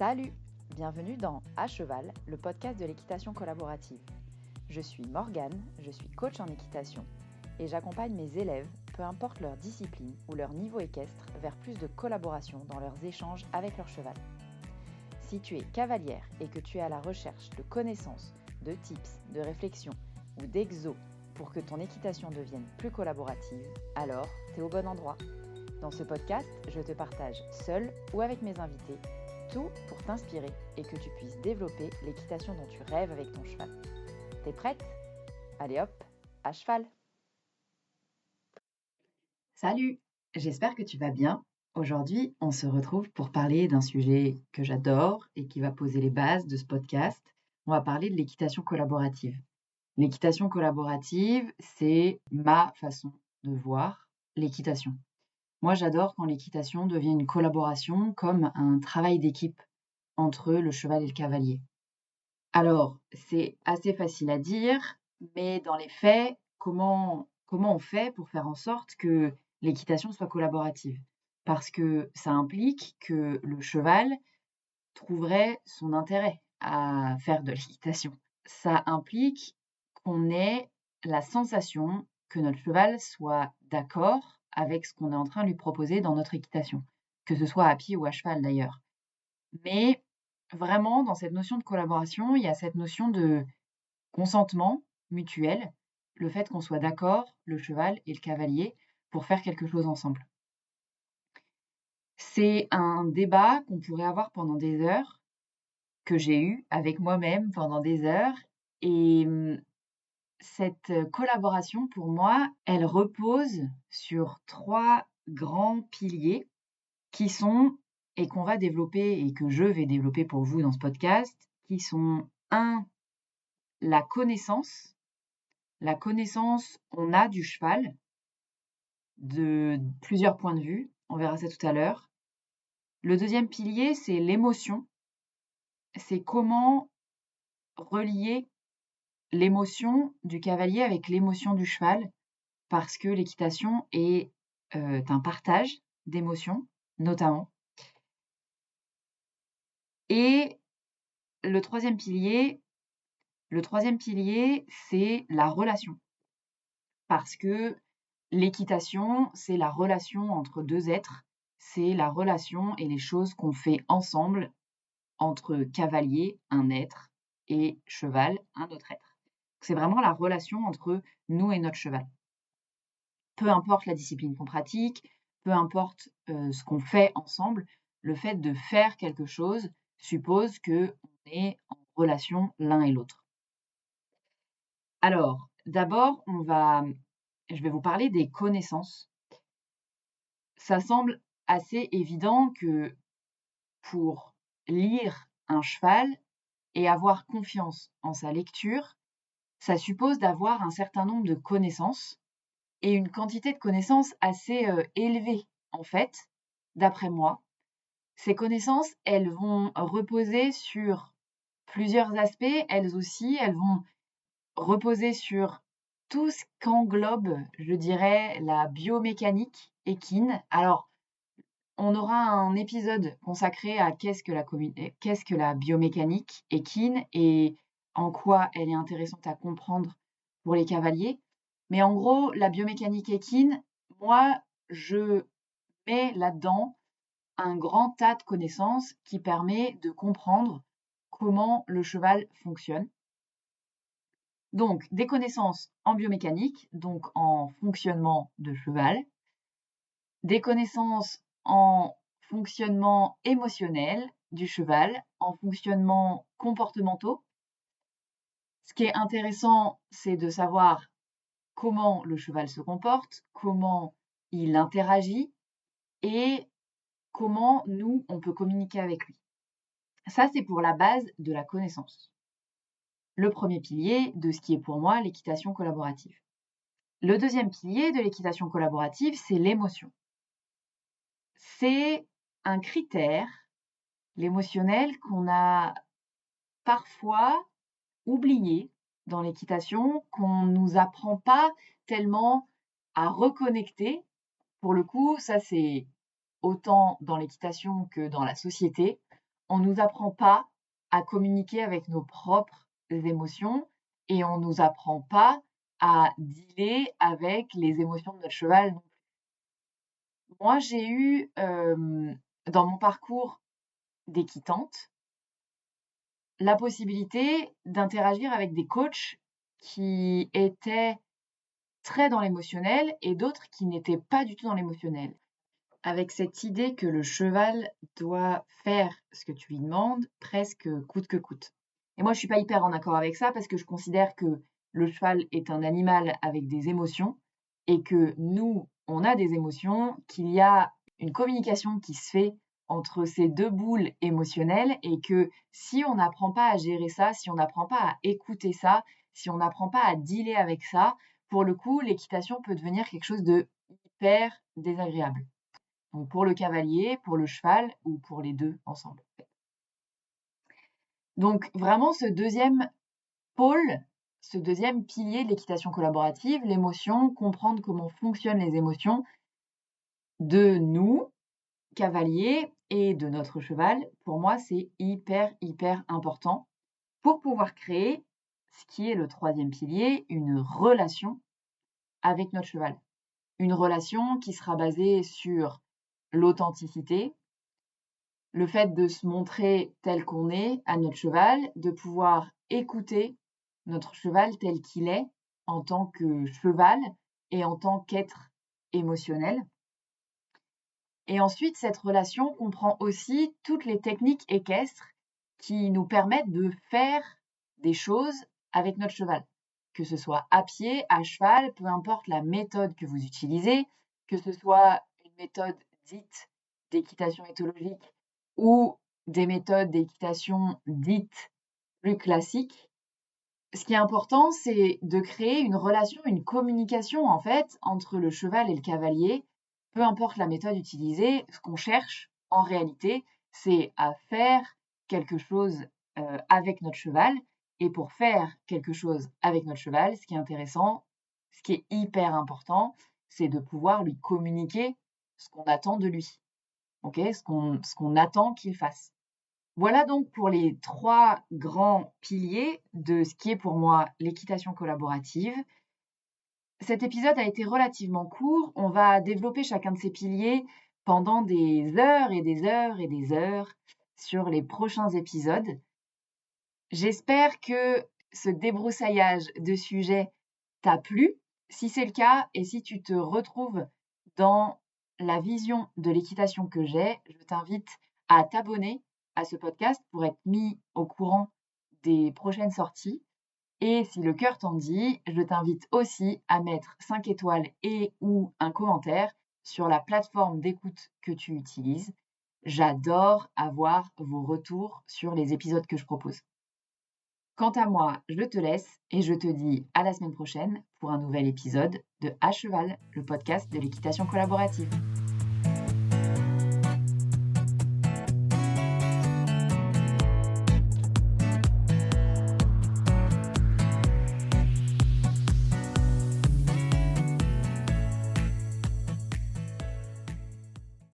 Salut! Bienvenue dans À Cheval, le podcast de l'équitation collaborative. Je suis Morgane, je suis coach en équitation et j'accompagne mes élèves, peu importe leur discipline ou leur niveau équestre, vers plus de collaboration dans leurs échanges avec leur cheval. Si tu es cavalière et que tu es à la recherche de connaissances, de tips, de réflexions ou d'exos pour que ton équitation devienne plus collaborative, alors tu es au bon endroit. Dans ce podcast, je te partage seule ou avec mes invités tout pour t'inspirer et que tu puisses développer l'équitation dont tu rêves avec ton cheval. T'es prête ? Allez hop, à cheval ! Salut, j'espère que tu vas bien. Aujourd'hui, on se retrouve pour parler d'un sujet que j'adore et qui va poser les bases de ce podcast. On va parler de l'équitation collaborative. L'équitation collaborative, c'est ma façon de voir l'équitation. Moi, j'adore quand l'équitation devient une collaboration comme un travail d'équipe entre le cheval et le cavalier. Alors, c'est assez facile à dire, mais dans les faits, comment on fait pour faire en sorte que l'équitation soit collaborative? Parce que ça implique que le cheval trouverait son intérêt à faire de l'équitation. Ça implique qu'on ait la sensation que notre cheval soit d'accord avec ce qu'on est en train de lui proposer dans notre équitation, que ce soit à pied ou à cheval d'ailleurs. Mais vraiment, dans cette notion de collaboration, il y a cette notion de consentement mutuel, le fait qu'on soit d'accord, le cheval et le cavalier, pour faire quelque chose ensemble. C'est un débat qu'on pourrait avoir pendant des heures, que j'ai eu avec moi-même pendant des heures. Et cette collaboration, pour moi, elle repose sur 3 grands piliers qui sont et qu'on va développer et que je vais développer pour vous dans ce podcast, qui sont 1, la connaissance. La connaissance, on a du cheval de plusieurs points de vue, on verra ça tout à l'heure. Le 2e pilier, c'est l'émotion. C'est comment relier l'émotion du cavalier avec l'émotion du cheval, parce que l'équitation est un partage d'émotions, notamment. Et le 3e pilier, c'est la relation. Parce que l'équitation, c'est la relation entre 2 êtres, c'est la relation et les choses qu'on fait ensemble entre cavalier, un être, et cheval, un autre être. C'est vraiment la relation entre nous et notre cheval. Peu importe la discipline qu'on pratique, peu importe ce qu'on fait ensemble, le fait de faire quelque chose suppose qu'on est en relation l'un et l'autre. Alors, d'abord, je vais vous parler des connaissances. Ça semble assez évident que pour lire un cheval et avoir confiance en sa lecture, ça suppose d'avoir un certain nombre de connaissances et une quantité de connaissances assez élevée, en fait, d'après moi. Ces connaissances, elles vont reposer sur plusieurs aspects. Elles aussi, elles vont reposer sur tout ce qu'englobe, je dirais, la biomécanique équine. Alors, on aura un épisode consacré à qu'est-ce que la biomécanique équine et en quoi elle est intéressante à comprendre pour les cavaliers. Mais en gros, la biomécanique équine, moi, je mets là-dedans un grand tas de connaissances qui permet de comprendre comment le cheval fonctionne. Donc, des connaissances en biomécanique, donc en fonctionnement de cheval, des connaissances en fonctionnement émotionnel du cheval, en fonctionnement comportementaux. Ce qui est intéressant, c'est de savoir comment le cheval se comporte, comment il interagit et comment nous, on peut communiquer avec lui. Ça, c'est pour la base de la connaissance. Le premier pilier de ce qui est pour moi l'équitation collaborative. Le 2e pilier de l'équitation collaborative, c'est l'émotion. C'est un critère, l'émotionnel, qu'on a parfois oublié dans l'équitation, qu'on ne nous apprend pas tellement à reconnecter. Pour le coup, ça c'est autant dans l'équitation que dans la société. on nous apprend pas à communiquer avec nos propres émotions et on nous apprend pas à dealer avec les émotions de notre cheval non plus. Moi, j'ai eu, dans mon parcours d'équitante, la possibilité d'interagir avec des coachs qui étaient très dans l'émotionnel et d'autres qui n'étaient pas du tout dans l'émotionnel. Avec cette idée que le cheval doit faire ce que tu lui demandes presque coûte que coûte. Et moi, je suis pas hyper en accord avec ça parce que je considère que le cheval est un animal avec des émotions et que nous, on a des émotions, qu'il y a une communication qui se fait entre ces deux boules émotionnelles et que si on n'apprend pas à gérer ça, si on n'apprend pas à écouter ça, si on n'apprend pas à dealer avec ça, pour le coup, l'équitation peut devenir quelque chose de hyper désagréable. Donc pour le cavalier, pour le cheval ou pour les deux ensemble. Donc vraiment ce deuxième pôle, ce deuxième pilier de l'équitation collaborative, l'émotion, comprendre comment fonctionnent les émotions de nous, cavaliers, et de notre cheval, pour moi c'est hyper important pour pouvoir créer ce qui est le troisième pilier, une relation avec notre cheval. Une relation qui sera basée sur l'authenticité, le fait de se montrer tel qu'on est à notre cheval, de pouvoir écouter notre cheval tel qu'il est en tant que cheval et en tant qu'être émotionnel. Et ensuite, cette relation comprend aussi toutes les techniques équestres qui nous permettent de faire des choses avec notre cheval, que ce soit à pied, à cheval, peu importe la méthode que vous utilisez, que ce soit une méthode dite d'équitation éthologique ou des méthodes d'équitation dites plus classiques. Ce qui est important, c'est de créer une relation, une communication en fait entre le cheval et le cavalier. Peu importe la méthode utilisée, ce qu'on cherche en réalité, c'est à faire quelque chose avec notre cheval. Et pour faire quelque chose avec notre cheval, ce qui est intéressant, ce qui est hyper important, c'est de pouvoir lui communiquer ce qu'on attend de lui. Ce qu'on attend qu'il fasse. Voilà donc pour les 3 grands piliers de ce qui est pour moi l'équitation collaborative. Cet épisode a été relativement court. On va développer chacun de ces piliers pendant des heures et des heures et des heures sur les prochains épisodes. J'espère que ce débroussaillage de sujets t'a plu. Si c'est le cas et si tu te retrouves dans la vision de l'équitation que j'ai, je t'invite à t'abonner à ce podcast pour être mis au courant des prochaines sorties. Et si le cœur t'en dit, je t'invite aussi à mettre 5 étoiles et ou un commentaire sur la plateforme d'écoute que tu utilises. J'adore avoir vos retours sur les épisodes que je propose. Quant à moi, je te laisse et je te dis à la semaine prochaine pour un nouvel épisode de À Cheval, le podcast de l'équitation collaborative.